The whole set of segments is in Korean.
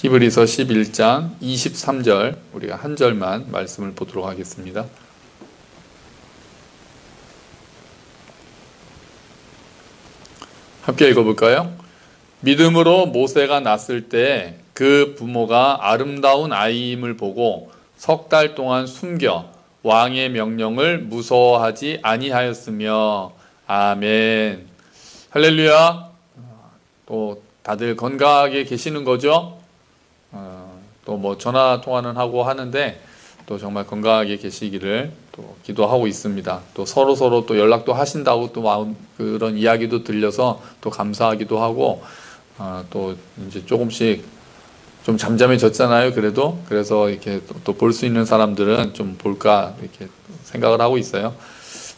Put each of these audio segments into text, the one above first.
히브리서 11장 23절 우리가 한 절만 말씀을 보도록 하겠습니다. 함께 읽어볼까요? 믿음으로 모세가 낳았을 때 그 부모가 아름다운 아이임을 보고 석 달 동안 숨겨 왕의 명령을 무서워하지 아니하였으며. 아멘. 할렐루야. 또 다들 건강하게 계시는 거죠? 또 뭐 전화 통화는 하고 하는데 또 정말 건강하게 계시기를 또 기도하고 있습니다. 또 서로 또 연락도 하신다고 또 마음 그런 이야기도 들려서 또 감사하기도 하고, 또 이제 조금씩 좀 잠잠해졌잖아요. 그래서 이렇게 또 볼 수 있는 사람들은 좀 볼까 이렇게 생각을 하고 있어요.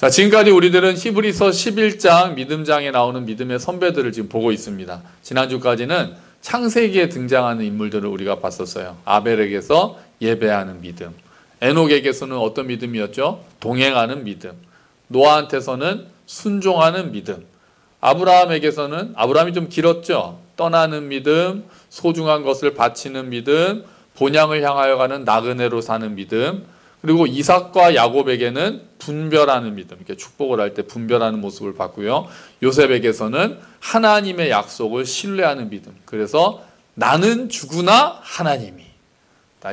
자, 지금까지 우리들은 히브리서 11장 믿음장에 나오는 믿음의 선배들을 지금 보고 있습니다. 지난주까지는 창세기에 등장하는 인물들을 우리가 봤었어요. 아벨에게서 예배하는 믿음, 에녹에게서는 어떤 믿음이었죠? 동행하는 믿음, 노아한테서는 순종하는 믿음, 아브라함에게서는, 아브라함이 좀 길었죠? 떠나는 믿음, 소중한 것을 바치는 믿음, 본향을 향하여 가는 나그네로 사는 믿음, 그리고 이삭과 야곱에게는 분별하는 믿음, 이렇게 축복을 할 때 분별하는 모습을 봤고요. 요셉에게서는 하나님의 약속을 신뢰하는 믿음. 그래서 나는 죽으나 하나님이,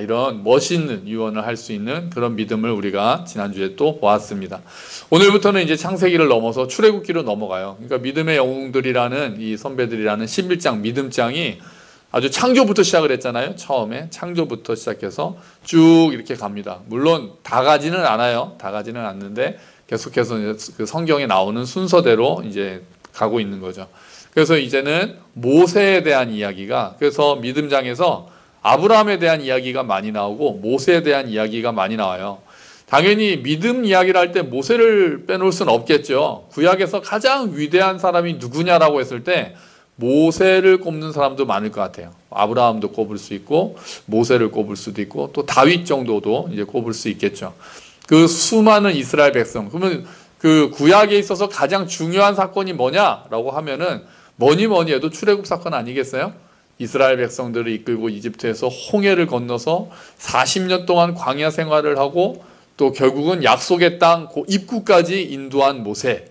이런 멋있는 유언을 할 수 있는 그런 믿음을 우리가 지난주에 또 보았습니다. 오늘부터는 이제 창세기를 넘어서 출애굽기로 넘어가요. 그러니까 믿음의 영웅들이라는 이 선배들이라는 11장 믿음장이 아주 창조부터 시작을 했잖아요. 처음에 창조부터 시작해서 쭉 이렇게 갑니다. 물론 다 가지는 않아요. 다 가지는 않는데 계속해서 그 성경에 나오는 순서대로 이제 가고 있는 거죠. 그래서 이제는 모세에 대한 이야기가, 그래서 믿음장에서 아브라함에 대한 이야기가 많이 나오고 모세에 대한 이야기가 많이 나와요. 당연히 믿음 이야기를 할 때 모세를 빼놓을 수는 없겠죠. 구약에서 가장 위대한 사람이 누구냐라고 했을 때 모세를 꼽는 사람도 많을 것 같아요. 아브라함도 꼽을 수 있고 모세를 꼽을 수도 있고 또 다윗 정도도 이제 꼽을 수 있겠죠. 그 수많은 이스라엘 백성, 그러면 그 구약에 있어서 가장 중요한 사건이 뭐냐라고 하면은 뭐니 해도 출애굽 사건 아니겠어요? 이스라엘 백성들을 이끌고 이집트에서 홍해를 건너서 40년 동안 광야 생활을 하고 또 결국은 약속의 땅 입구까지 인도한 모세.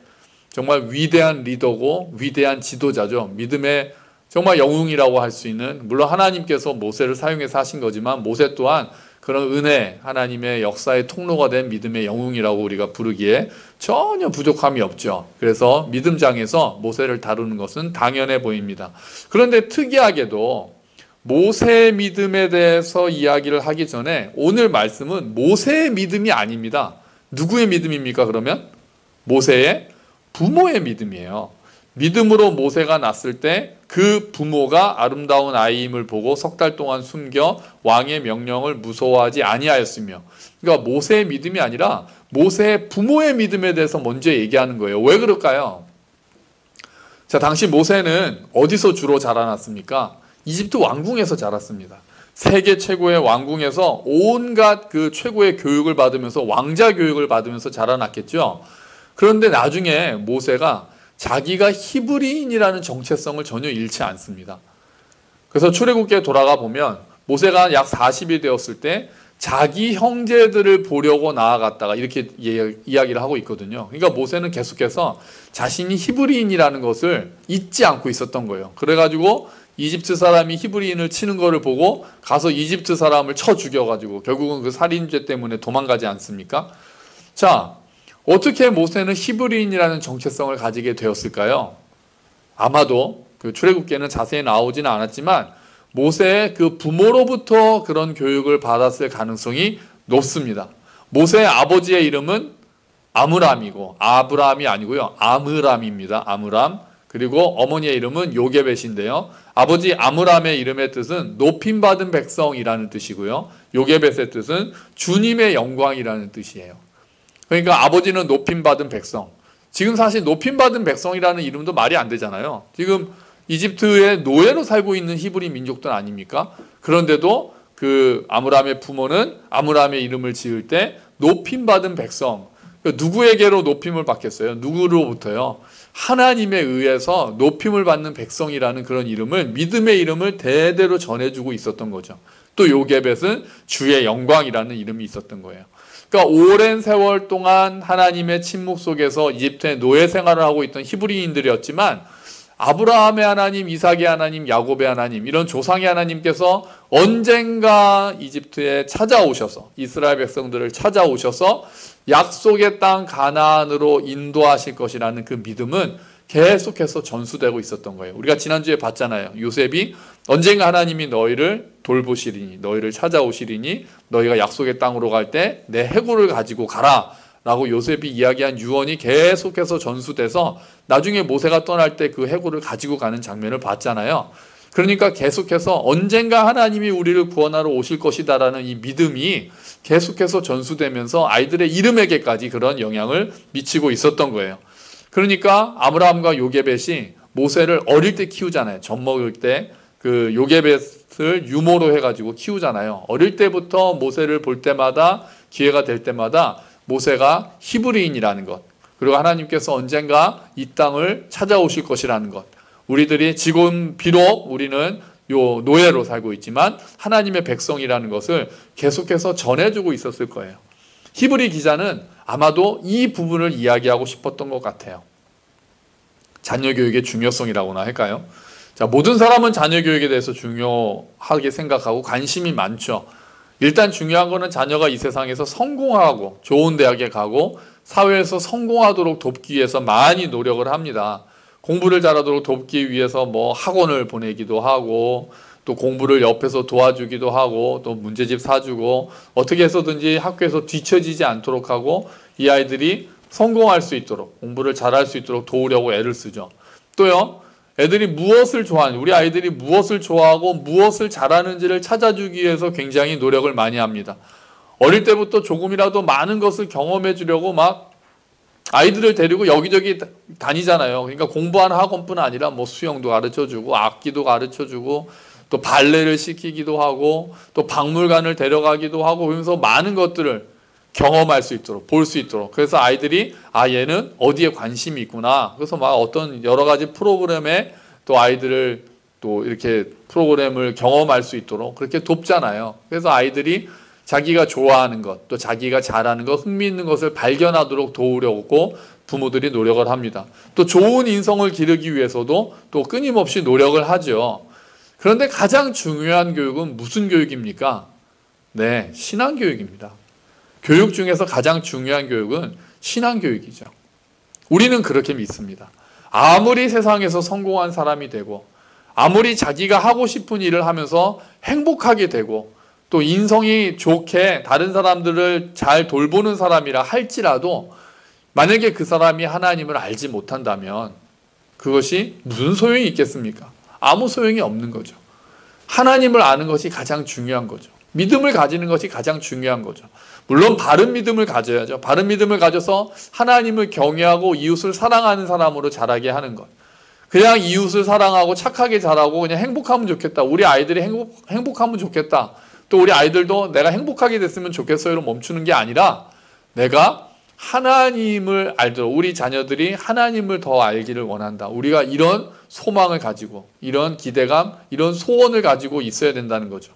정말 위대한 리더고 위대한 지도자죠. 믿음의 정말 영웅이라고 할 수 있는, 물론 하나님께서 모세를 사용해서 하신 거지만 모세 또한 그런 은혜, 하나님의 역사의 통로가 된 믿음의 영웅이라고 우리가 부르기에 전혀 부족함이 없죠. 그래서 믿음장에서 모세를 다루는 것은 당연해 보입니다. 그런데 특이하게도 모세의 믿음에 대해서 이야기를 하기 전에 오늘 말씀은 모세의 믿음이 아닙니다. 누구의 믿음입니까, 그러면? 모세의 부모의 믿음이에요. 믿음으로 모세가 낳았을 때 그 부모가 아름다운 아이임을 보고 석 달 동안 숨겨 왕의 명령을 무서워하지 아니하였으며. 그러니까 모세의 믿음이 아니라 모세의 부모의 믿음에 대해서 먼저 얘기하는 거예요. 왜 그럴까요? 자, 당시 모세는 어디서 주로 자라났습니까? 이집트 왕궁에서 자랐습니다. 세계 최고의 왕궁에서 온갖 그 최고의 교육을 받으면서 왕자 교육을 받으면서 자라났겠죠. 그런데 나중에 모세가 자기가 히브리인이라는 정체성을 전혀 잃지 않습니다. 그래서 출애굽기에 돌아가 보면 모세가 약 40이 되었을 때 자기 형제들을 보려고 나아갔다가 이렇게 이야기를 하고 있거든요. 그러니까 모세는 계속해서 자신이 히브리인이라는 것을 잊지 않고 있었던 거예요. 그래가지고 이집트 사람이 히브리인을 치는 거를 보고 가서 이집트 사람을 쳐 죽여가지고 결국은 그 살인죄 때문에 도망가지 않습니까? 자, 어떻게 모세는 히브리인이라는 정체성을 가지게 되었을까요? 아마도 그 출애굽기에는 자세히 나오지는 않았지만 모세의 그 부모로부터 그런 교육을 받았을 가능성이 높습니다. 모세의 아버지의 이름은 아므람이고, 아브라함이 아니고요, 아므람입니다. 아므람. 그리고 어머니의 이름은 요게벳인데요. 아버지 아므람의 이름의 뜻은 높임받은 백성이라는 뜻이고요. 요게벳의 뜻은 주님의 영광이라는 뜻이에요. 그러니까 아버지는 높임받은 백성. 지금 사실 높임받은 백성이라는 이름도 말이 안 되잖아요. 지금 이집트의 노예로 살고 있는 히브리 민족들 아닙니까? 그런데도 그 아므람의 부모는 아므람의 이름을 지을 때 높임받은 백성. 누구에게로 높임을 받겠어요? 누구로부터요? 하나님에 의해서 높임을 받는 백성이라는 그런 이름을, 믿음의 이름을 대대로 전해주고 있었던 거죠. 또 요게벳은 주의 영광이라는 이름이 있었던 거예요. 그러니까 오랜 세월 동안 하나님의 침묵 속에서 이집트의 노예 생활을 하고 있던 히브리인들이었지만 아브라함의 하나님, 이삭의 하나님, 야곱의 하나님, 이런 조상의 하나님께서 언젠가 이집트에 찾아오셔서, 이스라엘 백성들을 찾아오셔서 약속의 땅 가나안으로 인도하실 것이라는 그 믿음은 계속해서 전수되고 있었던 거예요. 우리가 지난주에 봤잖아요. 요셉이 언젠가 하나님이 너희를 돌보시리니, 너희를 찾아오시리니 너희가 약속의 땅으로 갈 때 내 해골을 가지고 가라 라고 요셉이 이야기한 유언이 계속해서 전수돼서 나중에 모세가 떠날 때 그 해골을 가지고 가는 장면을 봤잖아요. 그러니까 계속해서 언젠가 하나님이 우리를 구원하러 오실 것이다라는 이 믿음이 계속해서 전수되면서 아이들의 이름에게까지 그런 영향을 미치고 있었던 거예요. 그러니까 아브라함과 요게벳이 모세를 어릴 때 키우잖아요. 젖 먹을 때 그 요게벳을 유모로 해가지고 키우잖아요. 어릴 때부터 모세를 볼 때마다, 기회가 될 때마다 모세가 히브리인이라는 것, 그리고 하나님께서 언젠가 이 땅을 찾아오실 것이라는 것, 우리들이 지금 비록 우리는 요 노예로 살고 있지만 하나님의 백성이라는 것을 계속해서 전해주고 있었을 거예요. 히브리 기자는 아마도 이 부분을 이야기하고 싶었던 것 같아요. 자녀 교육의 중요성이라고나 할까요? 자, 모든 사람은 자녀 교육에 대해서 중요하게 생각하고 관심이 많죠. 일단 중요한 거는 자녀가 이 세상에서 성공하고 좋은 대학에 가고 사회에서 성공하도록 돕기 위해서 많이 노력을 합니다. 공부를 잘하도록 돕기 위해서 뭐 학원을 보내기도 하고 또 공부를 옆에서 도와주기도 하고 또 문제집 사주고 어떻게 해서든지 학교에서 뒤처지지 않도록 하고 이 아이들이 성공할 수 있도록, 공부를 잘할 수 있도록 도우려고 애를 쓰죠. 또요, 애들이 무엇을 좋아하는지, 우리 아이들이 무엇을 좋아하고 무엇을 잘하는지를 찾아주기 위해서 굉장히 노력을 많이 합니다. 어릴 때부터 조금이라도 많은 것을 경험해 주려고 막 아이들을 데리고 여기저기 다니잖아요. 그러니까 공부하는 학원뿐 아니라 뭐 수영도 가르쳐주고 악기도 가르쳐주고 또 발레를 시키기도 하고 또 박물관을 데려가기도 하고, 그러면서 많은 것들을 경험할 수 있도록, 볼 수 있도록. 그래서 아이들이 얘는 어디에 관심이 있구나. 그래서 막 어떤 여러 가지 프로그램에 또 아이들을 또 이렇게 프로그램을 경험할 수 있도록 그렇게 돕잖아요. 그래서 아이들이 자기가 좋아하는 것, 또 자기가 잘하는 것, 흥미있는 것을 발견하도록 도우려고 부모들이 노력을 합니다. 또 좋은 인성을 기르기 위해서도 또 끊임없이 노력을 하죠. 그런데 가장 중요한 교육은 무슨 교육입니까? 네, 신앙교육입니다. 교육 중에서 가장 중요한 교육은 신앙교육이죠. 우리는 그렇게 믿습니다. 아무리 세상에서 성공한 사람이 되고 아무리 자기가 하고 싶은 일을 하면서 행복하게 되고 또 인성이 좋게 다른 사람들을 잘 돌보는 사람이라 할지라도 만약에 그 사람이 하나님을 알지 못한다면 그것이 무슨 소용이 있겠습니까? 아무 소용이 없는 거죠. 하나님을 아는 것이 가장 중요한 거죠. 믿음을 가지는 것이 가장 중요한 거죠. 물론 바른 믿음을 가져야죠. 바른 믿음을 가져서 하나님을 경외하고 이웃을 사랑하는 사람으로 자라게 하는 것. 그냥 이웃을 사랑하고 착하게 자라고 그냥 행복하면 좋겠다. 우리 아이들이 행복하면 좋겠다. 또 우리 아이들도 내가 행복하게 됐으면 좋겠어요로 멈추는 게 아니라 내가 하나님을 알도록, 우리 자녀들이 하나님을 더 알기를 원한다. 우리가 이런 소망을 가지고 이런 기대감, 이런 소원을 가지고 있어야 된다는 거죠.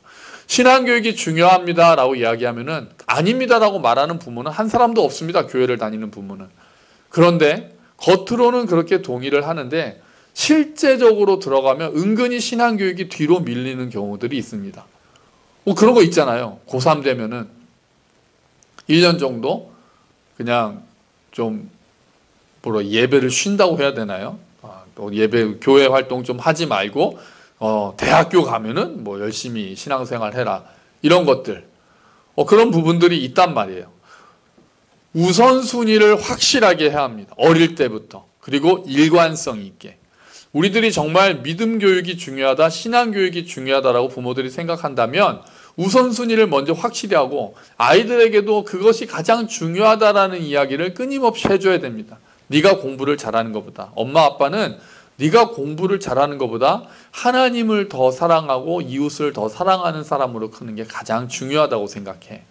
신앙교육이 중요합니다라고 이야기하면은 아닙니다라고 말하는 부모는 한 사람도 없습니다. 교회를 다니는 부모는. 그런데 겉으로는 그렇게 동의를 하는데 실제적으로 들어가면 은근히 신앙교육이 뒤로 밀리는 경우들이 있습니다. 뭐 그런 거 있잖아요. 고3 되면은 1년 정도 그냥 좀 예배를 쉰다고 해야 되나요? 예배, 교회 활동 좀 하지 말고 대학교 가면은 뭐 열심히 신앙생활 해라. 이런 것들. 그런 부분들이 있단 말이에요. 우선순위를 확실하게 해야 합니다. 어릴 때부터. 그리고 일관성 있게. 우리들이 정말 믿음 교육이 중요하다, 신앙 교육이 중요하다라고 부모들이 생각한다면 우선순위를 먼저 확실히 하고 아이들에게도 그것이 가장 중요하다라는 이야기를 끊임없이 해줘야 됩니다. 네가 공부를 잘하는 것보다, 엄마 아빠는 네가 공부를 잘하는 것보다 하나님을 더 사랑하고 이웃을 더 사랑하는 사람으로 크는 게 가장 중요하다고 생각해.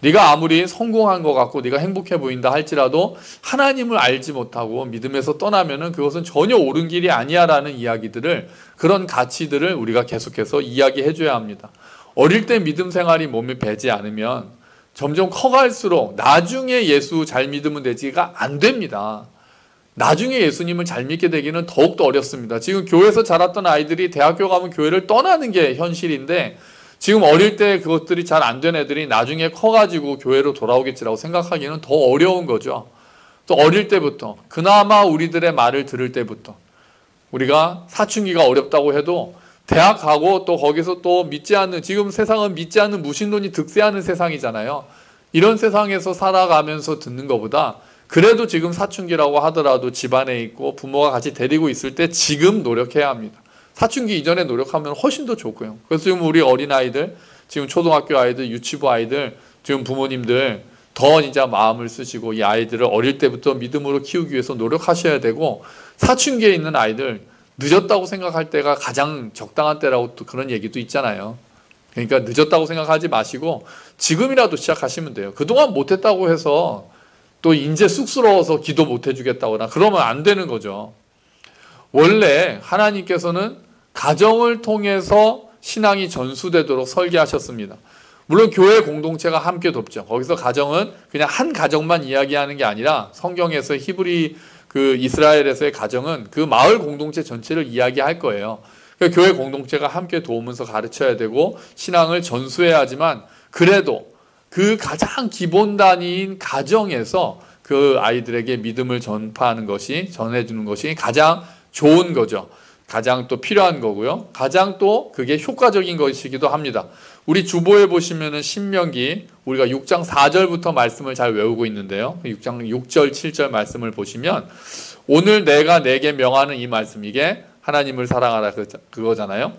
네가 아무리 성공한 것 같고 네가 행복해 보인다 할지라도 하나님을 알지 못하고 믿음에서 떠나면은 그것은 전혀 옳은 길이 아니야라는 이야기들을, 그런 가치들을 우리가 계속해서 이야기해 줘야 합니다. 어릴 때 믿음 생활이 몸에 배지 않으면 점점 커갈수록 나중에 예수 잘 믿으면 되지가 안 됩니다. 나중에 예수님을 잘 믿게 되기는 더욱더 어렵습니다. 지금 교회에서 자랐던 아이들이 대학교 가면 교회를 떠나는 게 현실인데, 지금 어릴 때 그것들이 잘 안 된 애들이 나중에 커가지고 교회로 돌아오겠지라고 생각하기는 더 어려운 거죠. 또 어릴 때부터, 그나마 우리들의 말을 들을 때부터, 우리가 사춘기가 어렵다고 해도 대학 가고 또 거기서 또 믿지 않는, 지금 세상은 믿지 않는 무신론이 득세하는 세상이잖아요. 이런 세상에서 살아가면서 듣는 것보다 그래도 지금 사춘기라고 하더라도 집안에 있고 부모가 같이 데리고 있을 때 지금 노력해야 합니다. 사춘기 이전에 노력하면 훨씬 더 좋고요. 그래서 지금 우리 어린아이들, 지금 초등학교 아이들, 유치부 아이들, 지금 부모님들 더 이제 마음을 쓰시고 이 아이들을 어릴 때부터 믿음으로 키우기 위해서 노력하셔야 되고, 사춘기에 있는 아이들 늦었다고 생각할 때가 가장 적당한 때라고 또 그런 얘기도 있잖아요. 그러니까 늦었다고 생각하지 마시고 지금이라도 시작하시면 돼요. 그동안 못했다고 해서 또 이제 쑥스러워서 기도 못 해주겠다거나 그러면 안 되는 거죠. 원래 하나님께서는 가정을 통해서 신앙이 전수되도록 설계하셨습니다. 물론 교회 공동체가 함께 돕죠. 거기서 가정은 그냥 한 가정만 이야기하는 게 아니라 성경에서 히브리 그 이스라엘에서의 가정은 그 마을 공동체 전체를 이야기할 거예요. 그러니까 교회 공동체가 함께 도우면서 가르쳐야 되고 신앙을 전수해야 하지만, 그래도 그 가장 기본 단위인 가정에서 그 아이들에게 믿음을 전파하는 것이, 전해주는 것이 가장 좋은 거죠. 가장 또 필요한 거고요. 가장 또 그게 효과적인 것이기도 합니다. 우리 주보에 보시면은 신명기 우리가 6장 4절부터 말씀을 잘 외우고 있는데요. 6장 6절 7절 말씀을 보시면 오늘 내가 내게 명하는 이 말씀, 이게 하나님을 사랑하라 그거잖아요.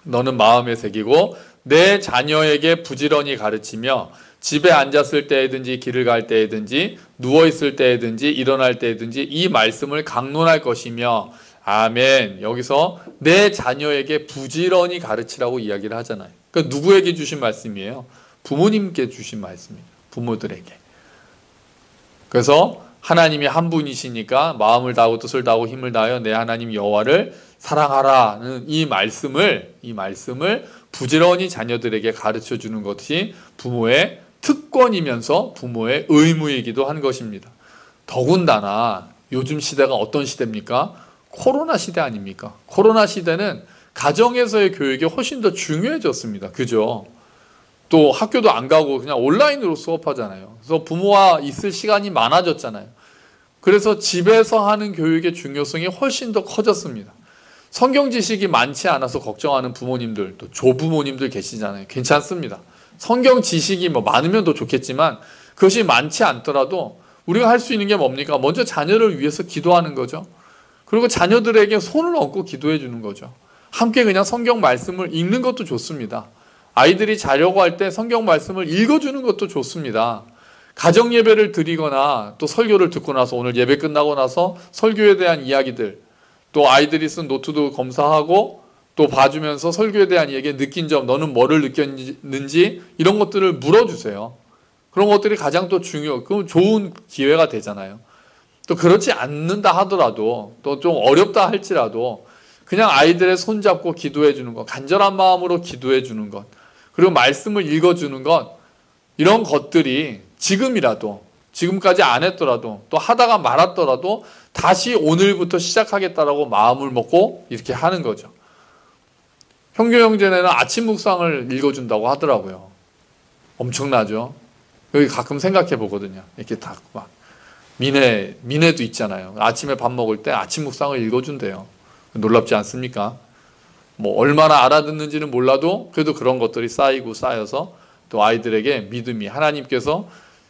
너는 마음에 새기고 내 자녀에게 부지런히 가르치며 집에 앉았을 때에든지 길을 갈 때에든지 누워있을 때에든지 일어날 때에든지 이 말씀을 강론할 것이며. 아멘. 여기서 내 자녀에게 부지런히 가르치라고 이야기를 하잖아요. 그러니까 누구에게 주신 말씀이에요? 부모님께 주신 말씀이에요. 부모들에게. 그래서 하나님이 한 분이시니까 마음을 다하고 뜻을 다하고 힘을 다하여 내 하나님 여호와를 사랑하라는 이 말씀을 부지런히 자녀들에게 가르쳐 주는 것이 부모의 특권이면서 부모의 의무이기도 한 것입니다. 더군다나 요즘 시대가 어떤 시대입니까? 코로나 시대 아닙니까? 코로나 시대는 가정에서의 교육이 훨씬 더 중요해졌습니다. 그죠? 또 학교도 안 가고 그냥 온라인으로 수업하잖아요. 그래서 부모와 있을 시간이 많아졌잖아요. 그래서 집에서 하는 교육의 중요성이 훨씬 더 커졌습니다. 성경 지식이 많지 않아서 걱정하는 부모님들, 또 조부모님들 계시잖아요. 괜찮습니다. 성경 지식이 뭐 많으면 더 좋겠지만 그것이 많지 않더라도 우리가 할 수 있는 게 뭡니까? 먼저 자녀를 위해서 기도하는 거죠. 그리고 자녀들에게 손을 얹고 기도해 주는 거죠. 함께 그냥 성경 말씀을 읽는 것도 좋습니다. 아이들이 자려고 할 때 성경 말씀을 읽어주는 것도 좋습니다. 가정 예배를 드리거나 또 설교를 듣고 나서 오늘 예배 끝나고 나서 설교에 대한 이야기들, 또 아이들이 쓴 노트도 검사하고 또 봐주면서 설교에 대한 이야기에 느낀 점, 너는 뭐를 느꼈는지 이런 것들을 물어주세요. 그런 것들이 가장 또 그럼 좋은 기회가 되잖아요. 또 그렇지 않는다 하더라도, 또 좀 어렵다 할지라도 그냥 아이들의 손잡고 기도해 주는 것, 간절한 마음으로 기도해 주는 것, 그리고 말씀을 읽어주는 것, 이런 것들이 지금이라도, 지금까지 안 했더라도, 또 하다가 말았더라도 다시 오늘부터 시작하겠다라고 마음을 먹고 이렇게 하는 거죠. 형교 형제네는 아침 묵상을 읽어준다고 하더라고요. 엄청나죠? 여기 가끔 생각해 보거든요. 이렇게 다 막 미네도 있잖아요. 아침에 밥 먹을 때 아침 묵상을 읽어준대요. 놀랍지 않습니까? 뭐 얼마나 알아듣는지는 몰라도 그래도 그런 것들이 쌓여서 또 아이들에게 믿음이, 하나님께서,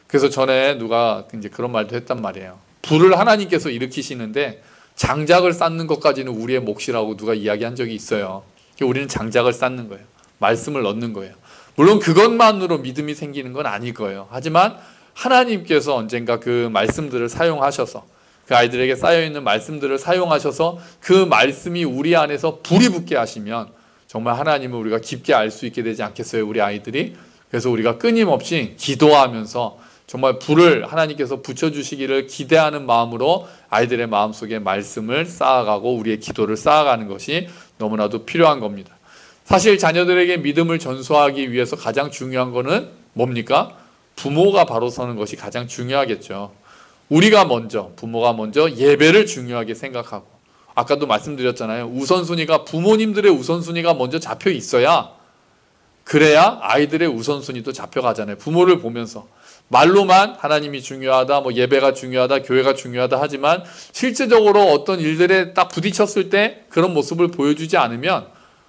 그래서 전에 누가 이제 그런 말도 했단 말이에요. 불을 하나님께서 일으키시는데 장작을 쌓는 것까지는 우리의 몫이라고 누가 이야기한 적이 있어요. 우리는 장작을 쌓는 거예요. 말씀을 넣는 거예요. 물론 그것만으로 믿음이 생기는 건 아닐 거예요. 하지만 하나님께서 언젠가 그 말씀들을 사용하셔서, 그 아이들에게 쌓여있는 말씀들을 사용하셔서 그 말씀이 우리 안에서 불이 붙게 하시면 정말 하나님을 우리가 깊게 알 수 있게 되지 않겠어요, 우리 아이들이? 그래서 우리가 끊임없이 기도하면서 정말 불을 하나님께서 붙여주시기를 기대하는 마음으로 아이들의 마음속에 말씀을 쌓아가고 우리의 기도를 쌓아가는 것이 너무나도 필요한 겁니다. 사실 자녀들에게 믿음을 전수하기 위해서 가장 중요한 거는 뭡니까? 부모가 바로 서는 것이 가장 중요하겠죠. 우리가 먼저, 부모가 먼저 예배를 중요하게 생각하고, 아까도 말씀드렸잖아요. 우선순위가, 부모님들의 우선순위가 먼저 잡혀 있어야, 그래야 아이들의 우선순위도 잡혀가잖아요. 부모를 보면서. 말로만 하나님이 중요하다, 뭐 예배가 중요하다, 교회가 중요하다 하지만 실제적으로 어떤 일들에 딱 부딪혔을 때 그런 모습을 보여주지 않으면,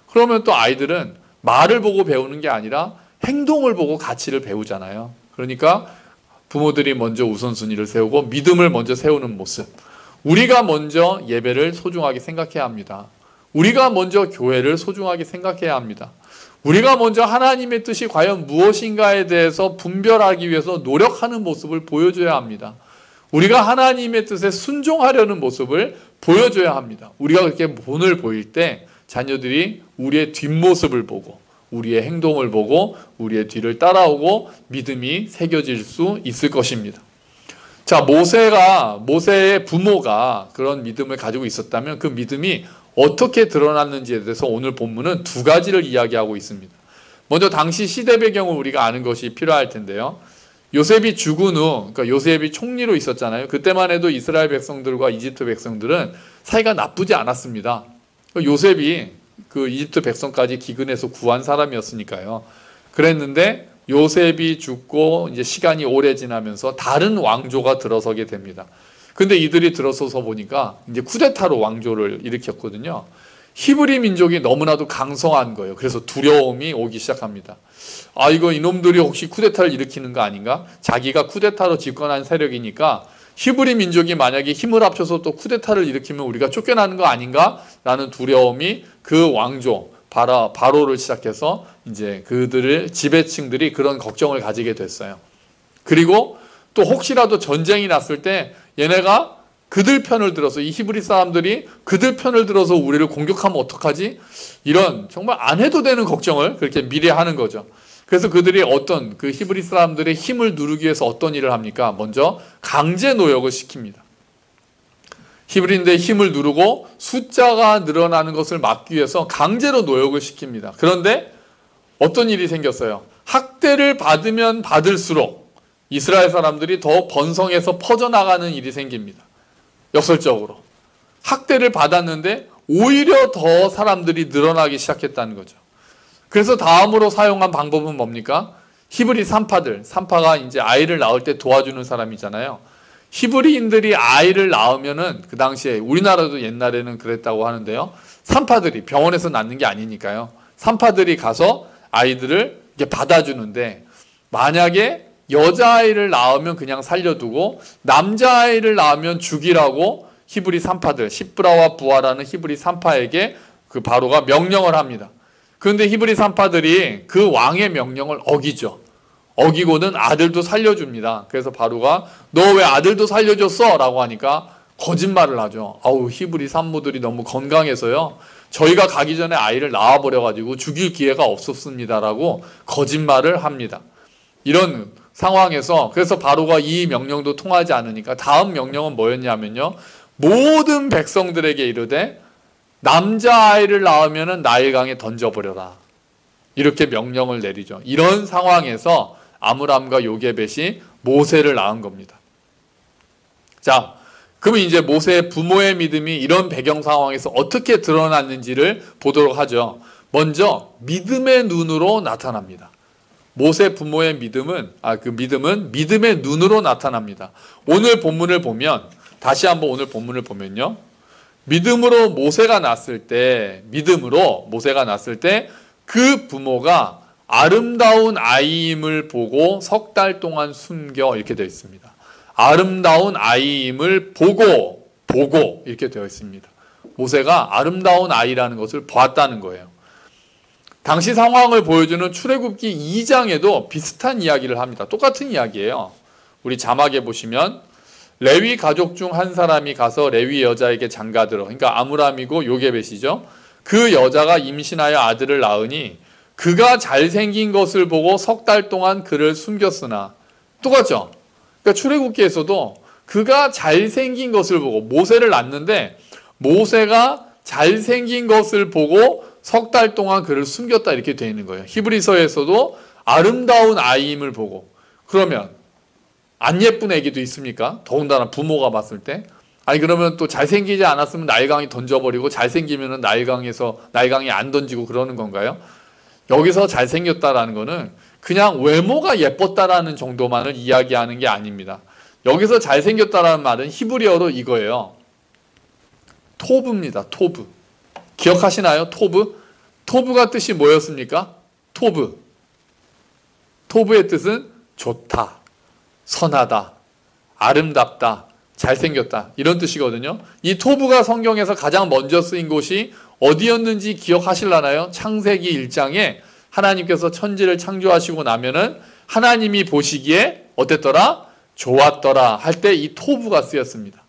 그러면 또 아이들은 말을 보고 배우는 게 아니라 행동을 보고 가치를 배우잖아요. 그러니까 부모들이 먼저 우선순위를 세우고 믿음을 먼저 세우는 모습. 우리가 먼저 예배를 소중하게 생각해야 합니다. 우리가 먼저 교회를 소중하게 생각해야 합니다. 우리가 먼저 하나님의 뜻이 과연 무엇인가에 대해서 분별하기 위해서 노력하는 모습을 보여줘야 합니다. 우리가 하나님의 뜻에 순종하려는 모습을 보여줘야 합니다. 우리가 그렇게 본을 보일 때 자녀들이 우리의 뒷모습을 보고 우리의 행동을 보고 우리의 뒤를 따라오고 믿음이 새겨질 수 있을 것입니다. 자, 모세의 부모가 그런 믿음을 가지고 있었다면 그 믿음이 어떻게 드러났는지에 대해서 오늘 본문은 두 가지를 이야기하고 있습니다. 먼저 당시 시대 배경을 우리가 아는 것이 필요할 텐데요. 요셉이 죽은 후, 그러니까 요셉이 총리로 있었잖아요. 그때만 해도 이스라엘 백성들과 이집트 백성들은 사이가 나쁘지 않았습니다. 요셉이 그 이집트 백성까지 기근해서 구한 사람이었으니까요. 그랬는데 요셉이 죽고 이제 시간이 오래 지나면서 다른 왕조가 들어서게 됩니다. 근데 이들이 들어서서 보니까 이제 쿠데타로 왕조를 일으켰거든요. 히브리 민족이 너무나도 강성한 거예요. 그래서 두려움이 오기 시작합니다. 아, 이거 이놈들이 혹시 쿠데타를 일으키는 거 아닌가? 자기가 쿠데타로 집권한 세력이니까 히브리 민족이 만약에 힘을 합쳐서 또 쿠데타를 일으키면 우리가 쫓겨나는 거 아닌가? 라는 두려움이 그 왕조, 바로를 시작해서 이제 그들의 지배층들이 그런 걱정을 가지게 됐어요. 그리고 또 혹시라도 전쟁이 났을 때 얘네가 그들 편을 들어서, 이 히브리 사람들이 그들 편을 들어서 우리를 공격하면 어떡하지? 이런 정말 안 해도 되는 걱정을 그렇게 미리 하는 거죠. 그래서 그들이 어떤 그 히브리 사람들의 힘을 누르기 위해서 어떤 일을 합니까? 먼저 강제 노역을 시킵니다. 히브리인들의 힘을 누르고 숫자가 늘어나는 것을 막기 위해서 강제로 노역을 시킵니다. 그런데 어떤 일이 생겼어요? 학대를 받으면 받을수록 이스라엘 사람들이 더 번성해서 퍼져나가는 일이 생깁니다. 역설적으로. 학대를 받았는데 오히려 더 사람들이 늘어나기 시작했다는 거죠. 그래서 다음으로 사용한 방법은 뭡니까? 히브리 산파가 이제 아이를 낳을 때 도와주는 사람이잖아요. 히브리인들이 아이를 낳으면은 그 당시에 우리나라도 옛날에는 그랬다고 하는데요. 산파들이 병원에서 낳는 게 아니니까요. 산파들이 가서 아이들을 이렇게 받아주는데 만약에 여자아이를 낳으면 그냥 살려두고 남자아이를 낳으면 죽이라고 히브리 산파들, 시브라와 부하라는 히브리 산파에게 그 바로가 명령을 합니다. 그런데 히브리 산파들이 그 왕의 명령을 어기죠. 어기고는 아들도 살려줍니다. 그래서 바로가 너 왜 아들도 살려줬어? 라고 하니까 거짓말을 하죠. 아우, 히브리 산모들이 너무 건강해서요. 저희가 가기 전에 아이를 낳아버려가지고 죽일 기회가 없었습니다. 라고 거짓말을 합니다. 이런 상황에서 그래서 바로가 이 명령도 통하지 않으니까 다음 명령은 뭐였냐면요. 모든 백성들에게 이르되 남자아이를 낳으면 나일강에 던져버려라. 이렇게 명령을 내리죠. 이런 상황에서 아므람과 요게벳이 모세를 낳은 겁니다. 자, 그러면 이제 모세의 부모의 믿음이 이런 배경 상황에서 어떻게 드러났는지를 보도록 하죠. 먼저 믿음의 눈으로 나타납니다. 모세 부모의 믿음은 믿음의 눈으로 나타납니다. 오늘 본문을 보면 다시 한번 오늘 본문을 보면요. 믿음으로 모세가 났을 때 그 부모가 아름다운 아이임을 보고 석 달 동안 숨겨 이렇게 되어 있습니다. 아름다운 아이임을 보고 이렇게 되어 있습니다. 모세가 아름다운 아이라는 것을 보았다는 거예요. 당시 상황을 보여주는 출애굽기 2장에도 비슷한 이야기를 합니다. 똑같은 이야기예요. 우리 자막에 보시면 레위 가족 중 한 사람이 가서 레위 여자에게 장가들어, 그러니까 아므람이고 요게벳이죠. 그 여자가 임신하여 아들을 낳으니 그가 잘생긴 것을 보고 석 달 동안 그를 숨겼으나 똑같죠. 그러니까 출애굽기에서도 그가 잘생긴 것을 보고 모세를 낳는데 모세가 잘생긴 것을 보고 석 달 동안 그를 숨겼다 이렇게 되어 있는 거예요. 히브리서에서도 아름다운 아이임을 보고. 그러면 안 예쁜 애기도 있습니까? 더군다나 부모가 봤을 때. 아니 그러면 또 잘생기지 않았으면 나일강에 던져버리고 잘생기면 나일강에 안 던지고 그러는 건가요? 여기서 잘생겼다라는 거는 그냥 외모가 예뻤다라는 정도만을 이야기하는 게 아닙니다. 여기서 잘생겼다라는 말은 히브리어로 이거예요. 토브입니다. 토브. 기억하시나요? 토브? 토브가 뜻이 뭐였습니까? 토브. 토브의 뜻은 좋다, 선하다, 아름답다, 잘생겼다 이런 뜻이거든요. 이 토브가 성경에서 가장 먼저 쓰인 곳이 어디였는지 기억하실라나요? 창세기 1장에 하나님께서 천지를 창조하시고 나면은 하나님이 보시기에 어땠더라? 좋았더라 할 때 이 토브가 쓰였습니다.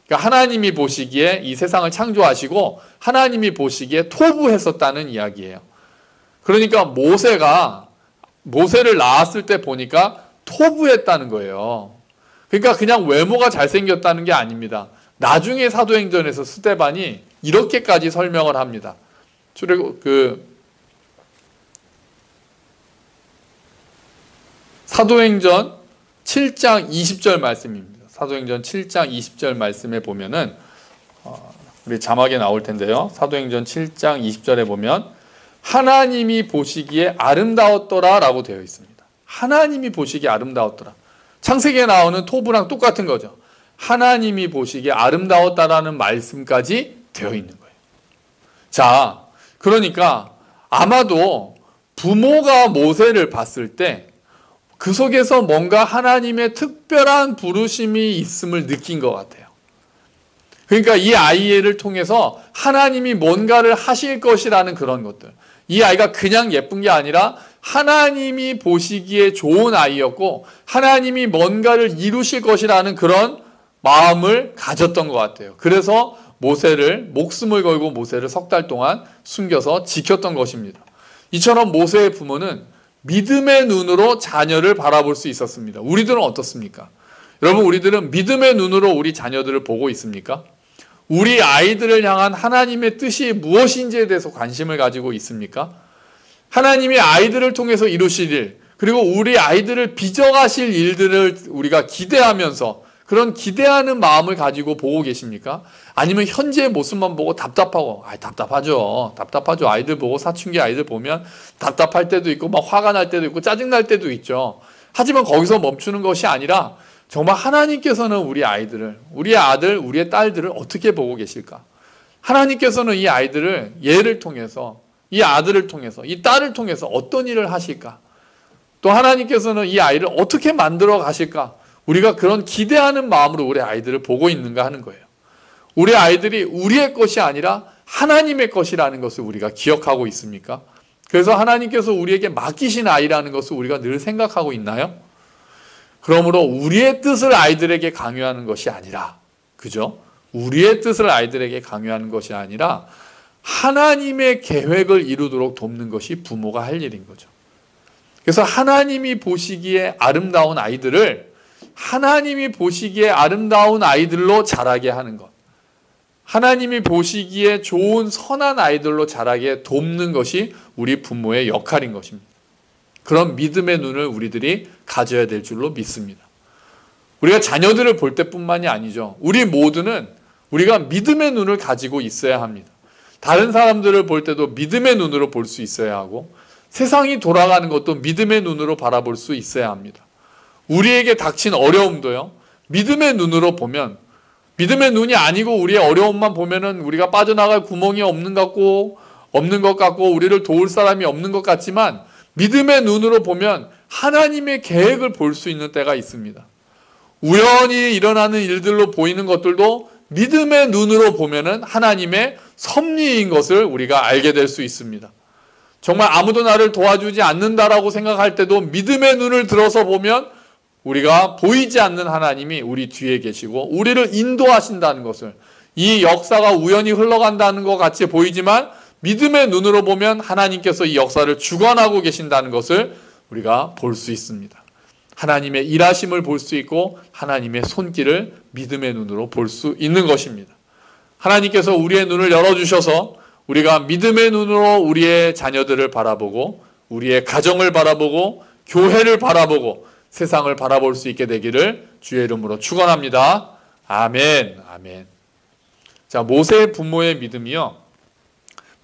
그러니까 하나님이 보시기에 이 세상을 창조하시고 하나님이 보시기에 토브했었다는 이야기예요. 그러니까 모세를 낳았을 때 보니까 토브했다는 거예요. 그러니까 그냥 외모가 잘생겼다는 게 아닙니다. 나중에 사도행전에서 스데반이 이렇게까지 설명을 합니다. 사도행전 7장 20절 말씀입니다. 사도행전 7장 20절 말씀에 보면은 우리 자막에 나올 텐데요. 사도행전 7장 20절에 보면 하나님이 보시기에 아름다웠더라 라고 되어 있습니다. 하나님이 보시기에 아름다웠더라. 창세기에 나오는 토브랑 똑같은 거죠. 하나님이 보시기에 아름다웠다라는 말씀까지 되어 있는 거예요. 자, 그러니까 아마도 부모가 모세를 봤을 때 그 속에서 뭔가 하나님의 특별한 부르심이 있음을 느낀 것 같아요. 그러니까 이 아이를 통해서 하나님이 뭔가를 하실 것이라는 그런 것들. 이 아이가 그냥 예쁜 게 아니라 하나님이 보시기에 좋은 아이였고 하나님이 뭔가를 이루실 것이라는 그런 마음을 가졌던 것 같아요. 그래서 목숨을 걸고 모세를 석 달 동안 숨겨서 지켰던 것입니다. 이처럼 모세의 부모는 믿음의 눈으로 자녀를 바라볼 수 있었습니다. 우리들은 어떻습니까? 여러분, 우리들은 믿음의 눈으로 우리 자녀들을 보고 있습니까? 우리 아이들을 향한 하나님의 뜻이 무엇인지에 대해서 관심을 가지고 있습니까? 하나님이 아이들을 통해서 이루실 일, 그리고 우리 아이들을 빚어가실 일들을 우리가 기대하면서 그런 기대하는 마음을 가지고 보고 계십니까? 아니면 현재의 모습만 보고 답답하고, 답답하죠. 아이들 보고, 사춘기 아이들 보면 답답할 때도 있고, 막 화가 날 때도 있고, 짜증날 때도 있죠. 하지만 거기서 멈추는 것이 아니라 정말 하나님께서는 우리 아이들을, 우리의 아들, 우리의 딸들을 어떻게 보고 계실까? 하나님께서는 이 아이들을, 얘를 통해서, 이 아들을 통해서, 이 딸을 통해서 어떤 일을 하실까? 또 하나님께서는 이 아이를 어떻게 만들어 가실까? 우리가 그런 기대하는 마음으로 우리 아이들을 보고 있는가 하는 거예요. 우리 아이들이 우리의 것이 아니라 하나님의 것이라는 것을 우리가 기억하고 있습니까? 그래서 하나님께서 우리에게 맡기신 아이라는 것을 우리가 늘 생각하고 있나요? 그러므로 우리의 뜻을 아이들에게 강요하는 것이 아니라, 그죠? 우리의 뜻을 아이들에게 강요하는 것이 아니라 하나님의 계획을 이루도록 돕는 것이 부모가 할 일인 거죠. 그래서 하나님이 보시기에 아름다운 아이들을 하나님이 보시기에 아름다운 아이들로 자라게 하는 것. 하나님이 보시기에 좋은 선한 아이들로 자라게 돕는 것이 우리 부모의 역할인 것입니다. 그런 믿음의 눈을 우리들이 가져야 될 줄로 믿습니다. 우리가 자녀들을 볼 때뿐만이 아니죠. 우리 모두는 우리가 믿음의 눈을 가지고 있어야 합니다. 다른 사람들을 볼 때도 믿음의 눈으로 볼 수 있어야 하고 세상이 돌아가는 것도 믿음의 눈으로 바라볼 수 있어야 합니다. 우리에게 닥친 어려움도요, 믿음의 눈으로 보면, 믿음의 눈이 아니고 우리의 어려움만 보면은 우리가 빠져나갈 구멍이 없는 것 같고 우리를 도울 사람이 없는 것 같지만 믿음의 눈으로 보면 하나님의 계획을 볼 수 있는 때가 있습니다. 우연히 일어나는 일들로 보이는 것들도 믿음의 눈으로 보면은 하나님의 섭리인 것을 우리가 알게 될 수 있습니다. 정말 아무도 나를 도와주지 않는다라고 생각할 때도 믿음의 눈을 들어서 보면 우리가 보이지 않는 하나님이 우리 뒤에 계시고 우리를 인도하신다는 것을, 이 역사가 우연히 흘러간다는 것 같이 보이지만 믿음의 눈으로 보면 하나님께서 이 역사를 주관하고 계신다는 것을 우리가 볼 수 있습니다. 하나님의 일하심을 볼 수 있고 하나님의 손길을 믿음의 눈으로 볼 수 있는 것입니다. 하나님께서 우리의 눈을 열어주셔서 우리가 믿음의 눈으로 우리의 자녀들을 바라보고 우리의 가정을 바라보고 교회를 바라보고 세상을 바라볼 수 있게 되기를 주의 이름으로 축원합니다. 아멘. 아멘. 자, 모세의 부모의 믿음이요,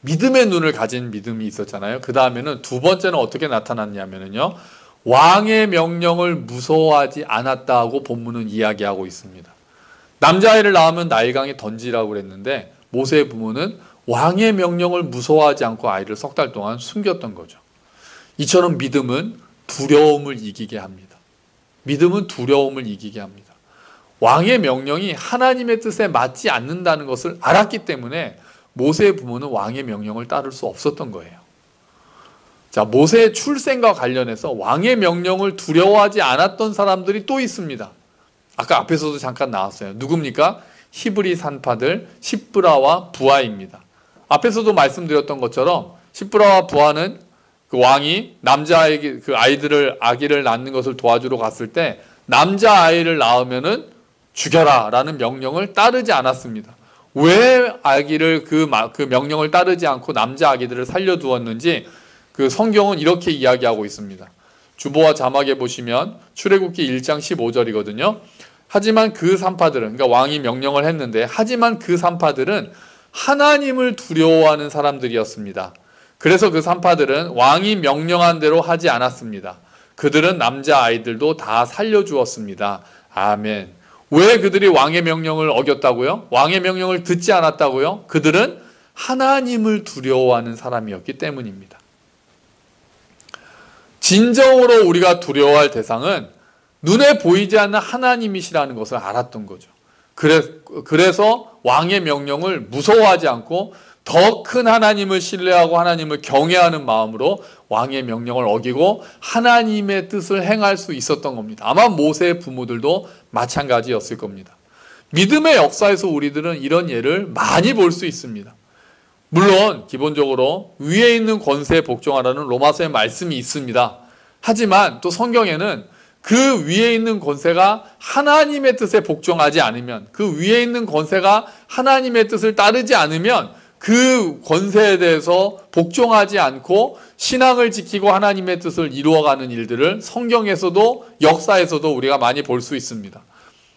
믿음의 눈을 가진 믿음이 있었잖아요. 그 다음에는 두 번째는 어떻게 나타났냐면요, 왕의 명령을 무서워하지 않았다고 본문은 이야기하고 있습니다. 남자아이를 낳으면 나일강에 던지라고 그랬는데 모세의 부모는 왕의 명령을 무서워하지 않고 아이를 석 달 동안 숨겼던 거죠. 이처럼 믿음은 두려움을 이기게 합니다. 믿음은 두려움을 이기게 합니다. 왕의 명령이 하나님의 뜻에 맞지 않는다는 것을 알았기 때문에 모세의 부모는 왕의 명령을 따를 수 없었던 거예요. 자, 모세의 출생과 관련해서 왕의 명령을 두려워하지 않았던 사람들이 또 있습니다. 아까 앞에서도 잠깐 나왔어요. 누굽니까? 히브리 산파들 십브라와 부하입니다. 앞에서도 말씀드렸던 것처럼 십브라와 부하는 그 왕이 남자아이, 그 아기를 낳는 것을 도와주러 갔을 때 남자아이를 낳으면은 죽여라 라는 명령을 따르지 않았습니다. 왜 아기를 그 명령을 따르지 않고 남자 아기들을 살려두었는지 그 성경은 이렇게 이야기하고 있습니다. 주보와 자막에 보시면 출애굽기 1장 15절이거든요. 하지만 그 산파들은, 그러니까 왕이 명령을 했는데, 하지만 그 산파들은 하나님을 두려워하는 사람들이었습니다. 그래서 그 산파들은 왕이 명령한 대로 하지 않았습니다. 그들은 남자아이들도 다 살려주었습니다. 아멘. 왜 그들이 왕의 명령을 어겼다고요? 왕의 명령을 듣지 않았다고요? 그들은 하나님을 두려워하는 사람이었기 때문입니다. 진정으로 우리가 두려워할 대상은 눈에 보이지 않는 하나님이시라는 것을 알았던 거죠. 그래서 왕의 명령을 무서워하지 않고 더 큰 하나님을 신뢰하고 하나님을 경외하는 마음으로 왕의 명령을 어기고 하나님의 뜻을 행할 수 있었던 겁니다. 아마 모세의 부모들도 마찬가지였을 겁니다. 믿음의 역사에서 우리들은 이런 예를 많이 볼 수 있습니다. 물론 기본적으로 위에 있는 권세에 복종하라는 로마서의 말씀이 있습니다. 하지만 또 성경에는 그 위에 있는 권세가 하나님의 뜻에 복종하지 않으면, 그 위에 있는 권세가 하나님의 뜻을 따르지 않으면 그 권세에 대해서 복종하지 않고 신앙을 지키고 하나님의 뜻을 이루어가는 일들을 성경에서도 역사에서도 우리가 많이 볼 수 있습니다.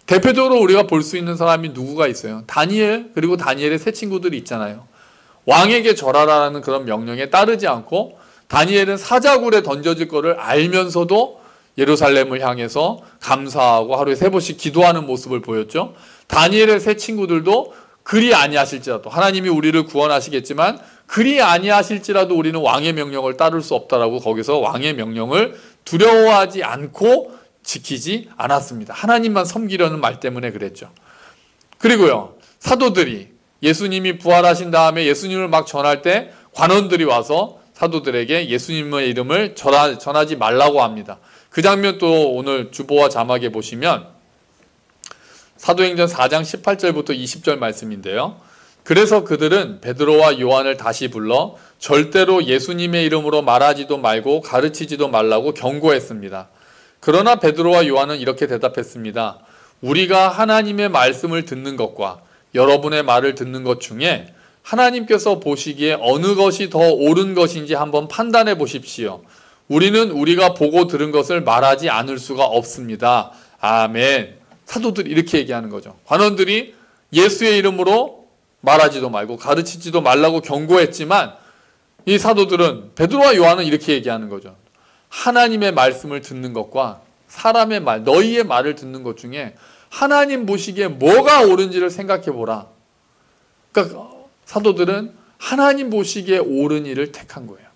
대표적으로 우리가 볼 수 있는 사람이 누구가 있어요? 다니엘, 그리고 다니엘의 세 친구들이 있잖아요. 왕에게 절하라는 그런 명령에 따르지 않고 다니엘은 사자굴에 던져질 것을 알면서도 예루살렘을 향해서 감사하고 하루에 3번씩 기도하는 모습을 보였죠. 다니엘의 세 친구들도 그리 아니하실지라도, 하나님이 우리를 구원하시겠지만 그리 아니하실지라도 우리는 왕의 명령을 따를 수 없다라고 거기서 왕의 명령을 두려워하지 않고 지키지 않았습니다. 하나님만 섬기려는 말 때문에 그랬죠. 그리고요, 사도들이 예수님이 부활하신 다음에 예수님을 막 전할 때 관원들이 와서 사도들에게 예수님의 이름을 전하지 말라고 합니다. 그 장면 또 오늘 주보와 자막에 보시면 사도행전 4장 18절부터 20절 말씀인데요. 그래서 그들은 베드로와 요한을 다시 불러 절대로 예수님의 이름으로 말하지도 말고 가르치지도 말라고 경고했습니다. 그러나 베드로와 요한은 이렇게 대답했습니다. 우리가 하나님의 말씀을 듣는 것과 여러분의 말을 듣는 것 중에 하나님께서 보시기에 어느 것이 더 옳은 것인지 한번 판단해 보십시오. 우리는 우리가 보고 들은 것을 말하지 않을 수가 없습니다. 아멘. 사도들이 이렇게 얘기하는 거죠. 관원들이 예수의 이름으로 말하지도 말고 가르치지도 말라고 경고했지만 이 사도들은, 베드로와 요한은 이렇게 얘기하는 거죠. 하나님의 말씀을 듣는 것과 사람의 말, 너희의 말을 듣는 것 중에 하나님 보시기에 뭐가 옳은지를 생각해 보라. 그러니까 사도들은 하나님 보시기에 옳은 일을 택한 거예요.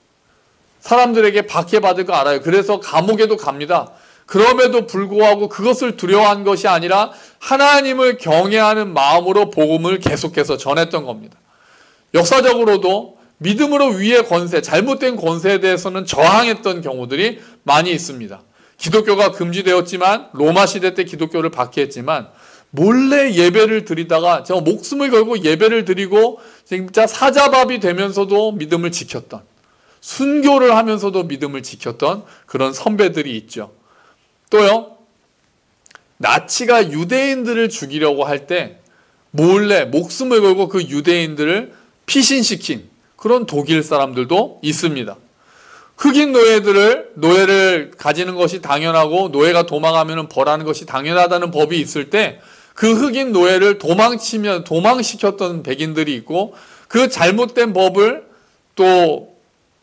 사람들에게 박해받을 거 알아요. 그래서 감옥에도 갑니다. 그럼에도 불구하고 그것을 두려워한 것이 아니라 하나님을 경외하는 마음으로 복음을 계속해서 전했던 겁니다. 역사적으로도 믿음으로 위의 권세, 잘못된 권세에 대해서는 저항했던 경우들이 많이 있습니다. 기독교가 금지되었지만, 로마 시대 때 기독교를 박해했지만 몰래 예배를 드리다가 저 목숨을 걸고 예배를 드리고 진짜 사자밥이 되면서도 믿음을 지켰던, 순교를 하면서도 믿음을 지켰던 그런 선배들이 있죠. 또요, 나치가 유대인들을 죽이려고 할 때 몰래 목숨을 걸고 그 유대인들을 피신시킨 그런 독일 사람들도 있습니다. 흑인 노예를 가지는 것이 당연하고 노예가 도망하면 벌하는 것이 당연하다는 법이 있을 때 그 흑인 노예를 도망시켰던 백인들이 있고, 그 잘못된 법을 또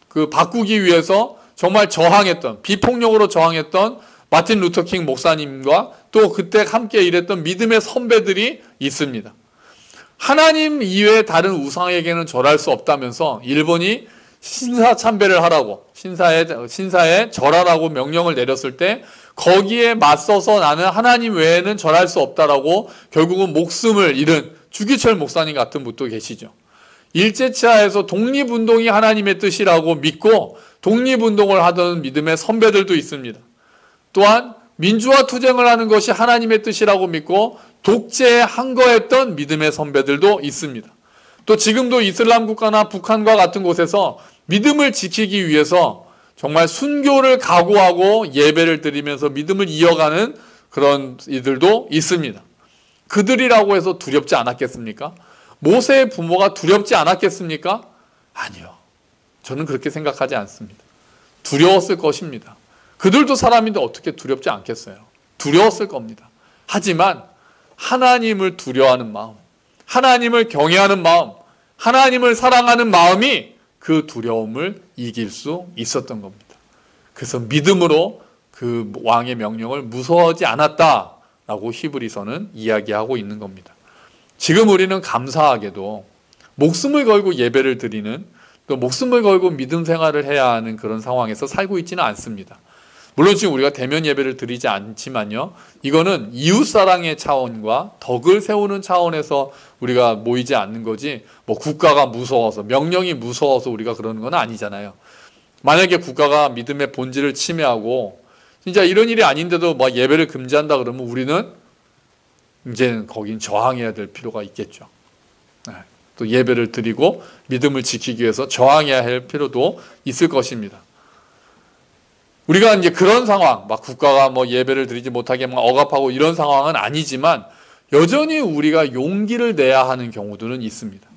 그 바꾸기 위해서 정말 저항했던, 비폭력으로 저항했던 마틴 루터킹 목사님과 또 그때 함께 일했던 믿음의 선배들이 있습니다. 하나님 이외에 다른 우상에게는 절할 수 없다면서 일본이 신사 참배를 하라고, 신사에 절하라고 명령을 내렸을 때 거기에 맞서서 나는 하나님 외에는 절할 수 없다라고 결국은 목숨을 잃은 주기철 목사님 같은 분도 계시죠. 일제치하에서 독립운동이 하나님의 뜻이라고 믿고 독립운동을 하던 믿음의 선배들도 있습니다. 또한 민주화 투쟁을 하는 것이 하나님의 뜻이라고 믿고 독재에 항거했던 믿음의 선배들도 있습니다. 또 지금도 이슬람 국가나 북한과 같은 곳에서 믿음을 지키기 위해서 정말 순교를 각오하고 예배를 드리면서 믿음을 이어가는 그런 이들도 있습니다. 그들이라고 해서 두렵지 않았겠습니까? 모세의 부모가 두렵지 않았겠습니까? 아니요. 저는 그렇게 생각하지 않습니다. 두려웠을 것입니다. 그들도 사람인데 어떻게 두렵지 않겠어요? 두려웠을 겁니다. 하지만 하나님을 두려워하는 마음, 하나님을 경외하는 마음, 하나님을 사랑하는 마음이 그 두려움을 이길 수 있었던 겁니다. 그래서 믿음으로 그 왕의 명령을 무서워하지 않았다라고 히브리서는 이야기하고 있는 겁니다. 지금 우리는 감사하게도 목숨을 걸고 예배를 드리는, 또 목숨을 걸고 믿음 생활을 해야 하는 그런 상황에서 살고 있지는 않습니다. 물론 지금 우리가 대면 예배를 드리지 않지만요, 이거는 이웃사랑의 차원과 덕을 세우는 차원에서 우리가 모이지 않는 거지, 뭐 국가가 무서워서, 명령이 무서워서 우리가 그러는 건 아니잖아요. 만약에 국가가 믿음의 본질을 침해하고 진짜 이런 일이 아닌데도 막 예배를 금지한다 그러면 우리는 이제는 거긴 저항해야 될 필요가 있겠죠. 또 예배를 드리고 믿음을 지키기 위해서 저항해야 할 필요도 있을 것입니다. 우리가 이제 그런 상황, 막 국가가 뭐 예배를 드리지 못하게 막 억압하고 이런 상황은 아니지만 여전히 우리가 용기를 내야 하는 경우들은 있습니다.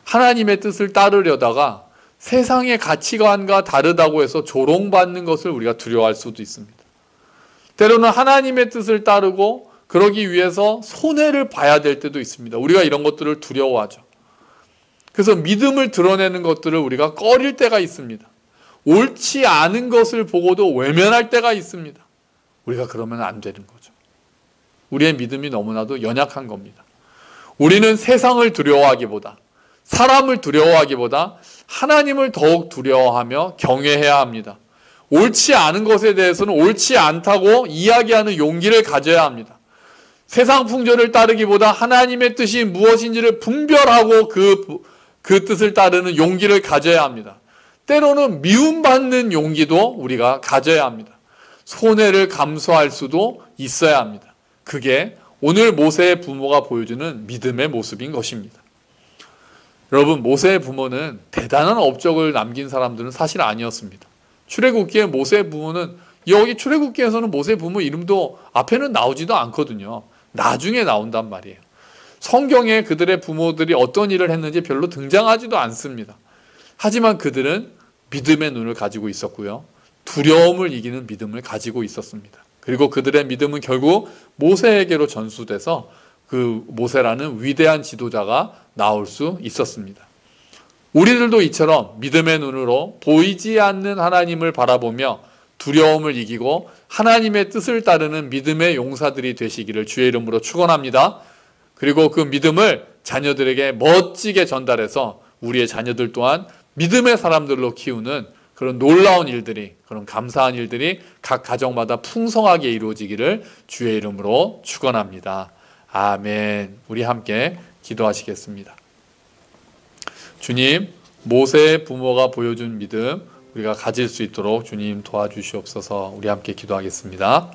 하나님의 뜻을 따르려다가 세상의 가치관과 다르다고 해서 조롱받는 것을 우리가 두려워할 수도 있습니다. 때로는 하나님의 뜻을 따르고 그러기 위해서 손해를 봐야 될 때도 있습니다. 우리가 이런 것들을 두려워하죠. 그래서 믿음을 드러내는 것들을 우리가 꺼릴 때가 있습니다. 옳지 않은 것을 보고도 외면할 때가 있습니다. 우리가 그러면 안 되는 거죠. 우리의 믿음이 너무나도 연약한 겁니다. 우리는 세상을 두려워하기보다, 사람을 두려워하기보다 하나님을 더욱 두려워하며 경외해야 합니다. 옳지 않은 것에 대해서는 옳지 않다고 이야기하는 용기를 가져야 합니다. 세상 풍조를 따르기보다 하나님의 뜻이 무엇인지를 분별하고 그 뜻을 따르는 용기를 가져야 합니다. 때로는 미움받는 용기도 우리가 가져야 합니다. 손해를 감수할 수도 있어야 합니다. 그게 오늘 모세의 부모가 보여주는 믿음의 모습인 것입니다. 여러분, 모세의 부모는 대단한 업적을 남긴 사람들은 사실 아니었습니다. 출애굽기에 모세의 부모는, 여기 출애굽기에서는 모세의 부모 이름도 앞에는 나오지도 않거든요. 나중에 나온단 말이에요. 성경에 그들의 부모들이 어떤 일을 했는지 별로 등장하지도 않습니다. 하지만 그들은 믿음의 눈을 가지고 있었고요, 두려움을 이기는 믿음을 가지고 있었습니다. 그리고 그들의 믿음은 결국 모세에게로 전수돼서 그 모세라는 위대한 지도자가 나올 수 있었습니다. 우리들도 이처럼 믿음의 눈으로 보이지 않는 하나님을 바라보며 두려움을 이기고 하나님의 뜻을 따르는 믿음의 용사들이 되시기를 주의 이름으로 축원합니다. 그리고 그 믿음을 자녀들에게 멋지게 전달해서 우리의 자녀들 또한 믿음의 사람들로 키우는 그런 놀라운 일들이, 그런 감사한 일들이 각 가정마다 풍성하게 이루어지기를 주의 이름으로 축원합니다. 아멘. 우리 함께 기도하시겠습니다. 주님, 모세의 부모가 보여준 믿음 우리가 가질 수 있도록 주님 도와주시옵소서. 우리 함께 기도하겠습니다.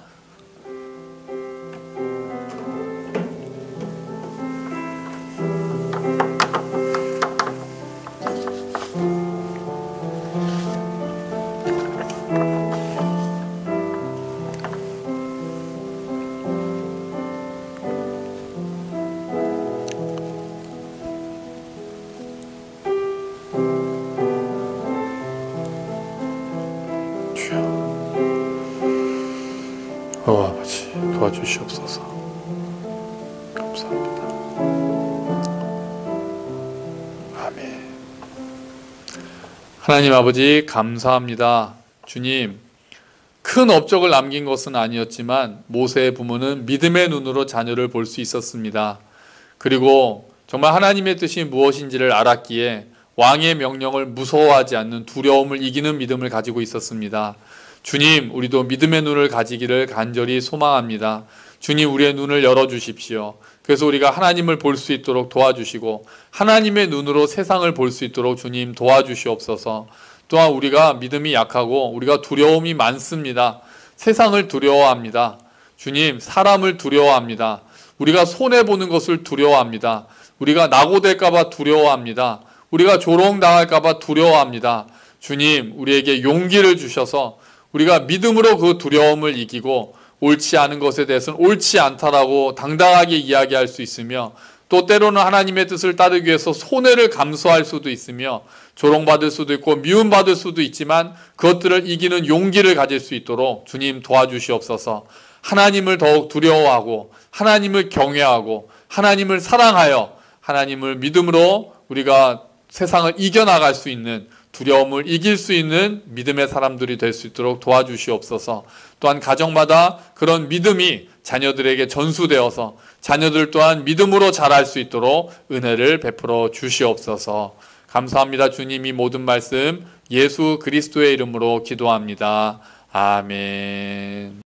아버지 도와주시옵소서. 감사합니다. 아멘. 하나님 아버지 감사합니다. 주님, 큰 업적을 남긴 것은 아니었지만 모세의 부모는 믿음의 눈으로 자녀를 볼 수 있었습니다. 그리고 정말 하나님의 뜻이 무엇인지를 알았기에 왕의 명령을 무서워하지 않는 두려움을 이기는 믿음을 가지고 있었습니다. 주님, 우리도 믿음의 눈을 가지기를 간절히 소망합니다. 주님, 우리의 눈을 열어주십시오. 그래서 우리가 하나님을 볼 수 있도록 도와주시고 하나님의 눈으로 세상을 볼 수 있도록 주님 도와주시옵소서. 또한 우리가 믿음이 약하고 우리가 두려움이 많습니다. 세상을 두려워합니다. 주님, 사람을 두려워합니다. 우리가 손해보는 것을 두려워합니다. 우리가 낙오될까 봐 두려워합니다. 우리가 조롱당할까 봐 두려워합니다. 주님, 우리에게 용기를 주셔서 우리가 믿음으로 그 두려움을 이기고 옳지 않은 것에 대해서는 옳지 않다라고 당당하게 이야기할 수 있으며, 또 때로는 하나님의 뜻을 따르기 위해서 손해를 감수할 수도 있으며 조롱받을 수도 있고 미움받을 수도 있지만 그것들을 이기는 용기를 가질 수 있도록 주님 도와주시옵소서. 하나님을 더욱 두려워하고 하나님을 경외하고 하나님을 사랑하여 하나님을 믿음으로 우리가 세상을 이겨나갈 수 있는, 두려움을 이길 수 있는 믿음의 사람들이 될 수 있도록 도와주시옵소서. 또한 가정마다 그런 믿음이 자녀들에게 전수되어서 자녀들 또한 믿음으로 자랄 수 있도록 은혜를 베풀어 주시옵소서. 감사합니다. 주님, 이 모든 말씀 예수 그리스도의 이름으로 기도합니다. 아멘.